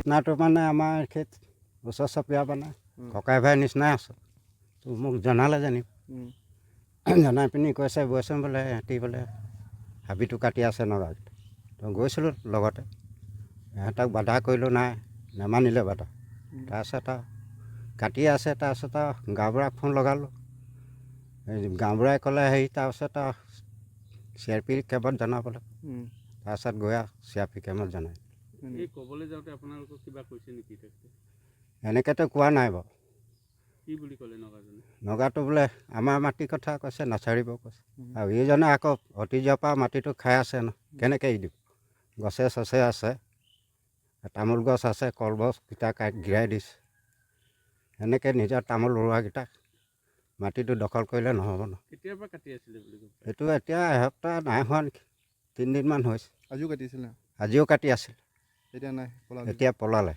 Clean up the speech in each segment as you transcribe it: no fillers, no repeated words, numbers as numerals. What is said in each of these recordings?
ঘটনাটো মানে আমাৰ খেত ওচৰ চপীয়া মানে ককাই ভাই নিচিনাই আছোঁ তো মোক জনালে জানিম জনাই পিনি কৈছে বৈচোন বোলে সিহঁতি বোলে হাবিটো কাটি আছে নগাঁৱত তো গৈছিলোঁ লগতে ইহঁতক বাধা কৰিলোঁ নাই নেমানিলে বাধা তাৰপিছত আৰু কাটি আছে তাৰপিছত আৰু গাঁওবুঢ়াক ফোন লগালোঁ গাঁওবুঢ়াই ক'লে হেৰি তাৰপিছত আৰু CRP কেম্পত জনাবলৈ তাৰপিছত গৈ আৰু CRP কেম্পত জনাই ক'বলৈ যাওঁতে আপোনালোকক কিবা কৈছে নেকি এনেকৈতো কোৱা নাই বাৰু কি বুলি ক'লে নগাজনে নগাটো বোলে আমাৰ মাটিৰ কথা কৈছে নাচাৰিব কৈছে আৰু এইজনে আকৌ অতীজৰ পৰা মাটিটো খাই আছে ন কেনেকৈ এৰি দিব গছে চছে আছে তামোল গছ আছে কলগছকেইটা গিৰাই দিছে এনেকৈ নিজৰ তামোল ৰোৱাকেইটাক মাটিটো দখল কৰিলে নহ'ব ন কেতিয়াৰ পৰা কাটি আছিলে বুলি কৈছে এইটো এতিয়া এসপ্তাহ নাই হোৱা নেকি 3 দিনমান হৈছে আজিও কাটিছিলে আজিও কাটি আছিল এতিয়া নাই এতিয়া পলালে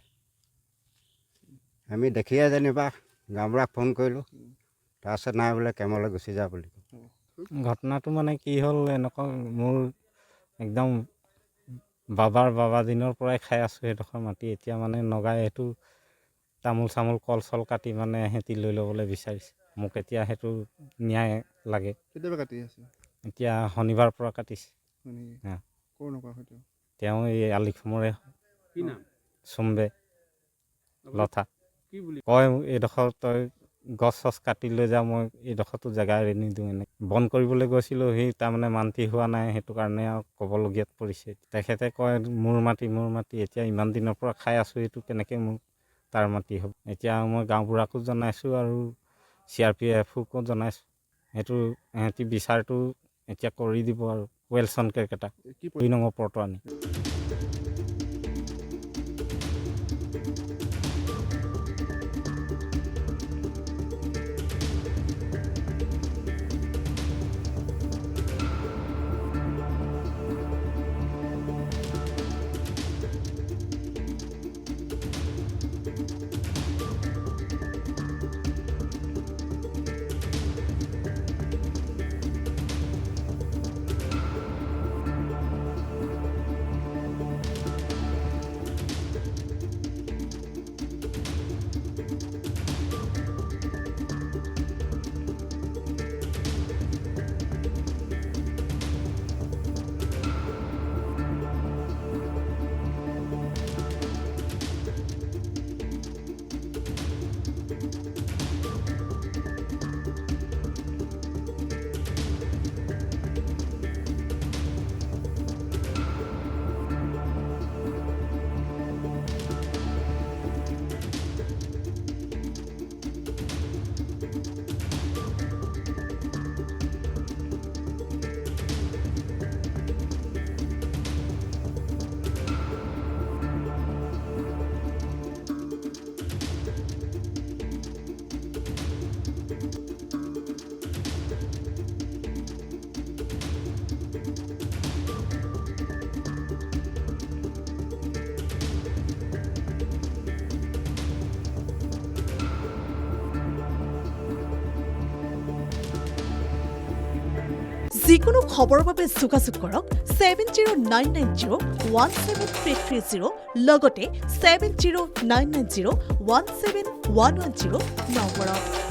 আমি দেখিয়ে যেনিবা গাঁওবুঢ়াক ফোন কৰিলোঁ তাৰপিছত নাই বোলে কেমলৈ গুচি যা বুলি ঘটনাটো মানে কি হ'ল এনেকুৱা মোৰ একদম বাবা দিনৰ পৰাই খাই আছোঁ সেইডোখৰ মাটি এতিয়া মানে নগাই সেইটো তামোল চামোল কল চল কাটি মানে সিহঁতি লৈ ল'বলৈ বিচাৰিছে মোক এতিয়া সেইটো ন্যায় লাগে কেতিয়াবা কাটি আছে এতিয়া শনিবাৰৰ পৰা কাটিছে ক'ৰ নকৰা হয়তো তেওঁ এই আলিখমৰে কি নাম চুম্বে লতা কি বুলি কয় এইডোখৰ তই গছ চছ কাটি লৈ যা মই এইডোখৰতো জেগা এৰি নিদিওঁ এনেকৈ বন্ধ কৰিবলৈ গৈছিলোঁ সি তাৰমানে মান্তি হোৱা নাই সেইটো কাৰণে আৰু ক'বলগীয়াত পৰিছে তেখেতে কয় মোৰ মাটি এতিয়া ইমান দিনৰ পৰা খাই আছোঁ এইটো কেনেকৈ মোৰ তাৰ মাটি হ'ব এতিয়া মই গাঁওবুঢ়াকো জনাইছোঁ আৰু CRPFকো জনাইছোঁ সেইটো সিহঁতি বিচাৰটো এতিয়া কৰি দিব আৰু ৱেলছন কেৰ্কেটা 2 নম্বৰ পৰটো আনি যিকোনো খবৰৰ বাবে যোগাযোগ কৰক 7099017330 লগতে 7099017110 নম্বৰত।